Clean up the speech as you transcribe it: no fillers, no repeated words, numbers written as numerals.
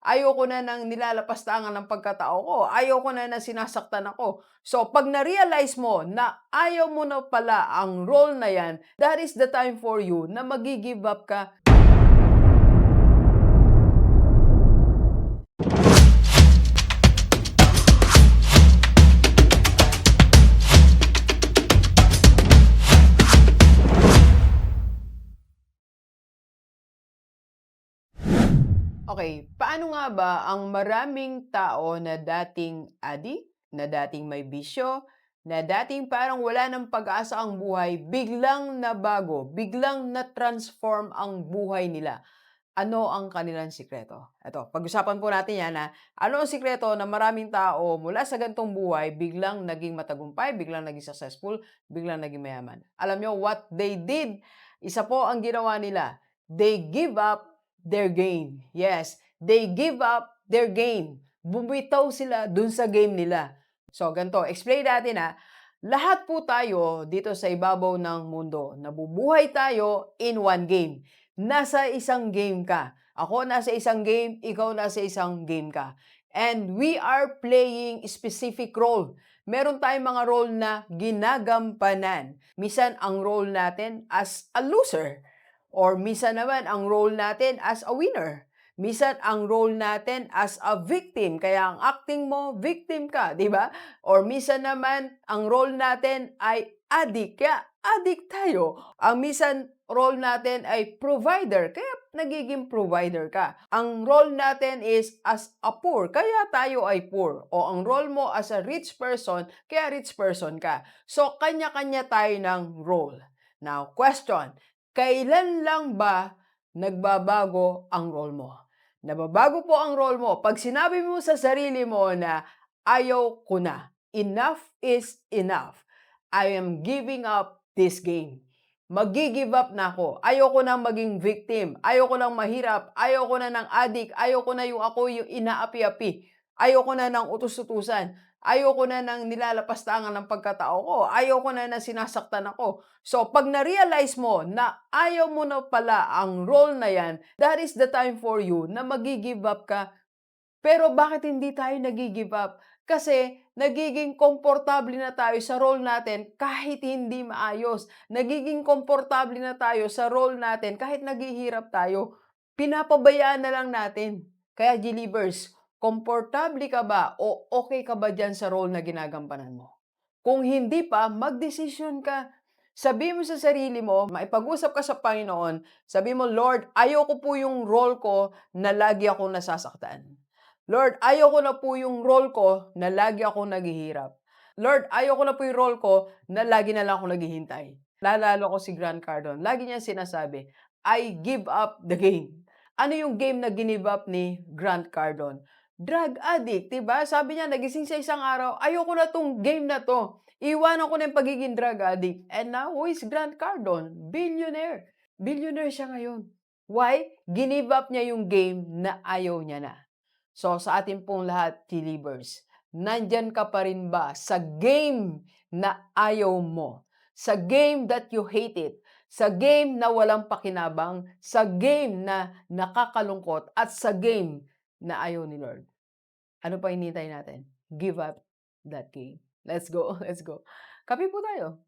Ayoko na ng nilalapastangan ng pagkatao ko. Ayoko na sinasaktan ako. So, pag na-realize mo na ayaw mo na pala ang role na yan, that is the time for you na magi-give up ka. Okay, paano nga ba ang maraming tao na dating addict, na dating may bisyo, na dating parang wala ng pag-asa ang buhay, biglang nabago, biglang na-transform ang buhay nila? Ano ang kanilang sikreto? Eto, pag-usapan po natin yan na ano ang sikreto na maraming tao mula sa ganitong buhay biglang naging matagumpay, biglang naging successful, biglang naging mayaman. Alam nyo, what they did, isa po ang ginawa nila. They give up their gain. Yes, they give up their gain. Bumitaw sila dun sa game nila. So, ganito, explain natin lahat po tayo dito sa ibabaw ng mundo, nabubuhay tayo in one game. Nasa isang game ka. Ako nasa isang game, ikaw nasa isang game ka. And we are playing specific role. Meron tayong mga role na ginagampanan. Minsan ang role natin as a loser. Or minsan naman ang role natin as a winner. Minsan ang role natin as a victim. Kaya ang acting mo, victim ka, di ba? Or minsan naman ang role natin ay addict. Kaya addict tayo. Ang minsan role natin ay provider, kaya nagiging provider ka. Ang role natin is as a poor, kaya tayo ay poor. O ang role mo as a rich person, kaya rich person ka. So, kanya-kanya tayo ng role. Now, question, kailan lang ba nagbabago ang role mo? Nababago po ang role mo pag sinabi mo sa sarili mo na ayaw ko na. Enough is enough. I am giving up this game. Magi-give up na ako. Ayoko nang maging victim. Ayoko nang mahirap. Ayoko na ng addict. Ayoko na yung ako yung inaapi-api. Ayoko na ng utus-utusan. Ayoko na ng nilalapastangan ng pagkatao ko. Ayoko na sinasaktan ako. So, pag na-realize mo na ayaw mo na pala ang role na yan, that is the time for you na magi-give up ka. Pero bakit hindi tayo nagi-give up? Kasi nagiging komportable na tayo sa role natin kahit hindi maayos. Nagiging komportable na tayo sa role natin kahit naghihirap tayo. Pinapabayaan na lang natin. Kaya G-Leavers, komportable ka ba o okay ka ba dyan sa role na ginagampanan mo? Kung hindi pa, magdesisyon ka. Sabi mo sa sarili mo, maipag-usap ka sa Panginoon, sabi mo, Lord, ayoko po yung role ko na lagi akong nasasaktan. Lord, ayoko na po yung role ko na lagi akong naghihirap. Lord, ayoko na po yung role ko na lagi na lang akong naghihintay. Lalalo ko si Grant Cardone. Lagi niya sinasabi, I give up the game. Ano yung game na ginive up ni Grant Cardone? Drug addict, diba? Sabi niya, nagising sa isang araw, ayoko na tong game na to. Iwanan ko na yung pagiging drug addict. And now, who is Grant Cardone? Billionaire. Billionaire siya ngayon. Why? Ginive up niya yung game na ayaw niya na. So, sa ating pong lahat, T-Livers, nandyan ka pa rin ba sa game na ayaw mo? Sa game that you hate it? Sa game na walang pakinabang? Sa game na nakakalungkot? At sa game na ayaw ni Lord? Ano pa hinihintay natin? Give up that game. Let's go, let's go. Kape po tayo.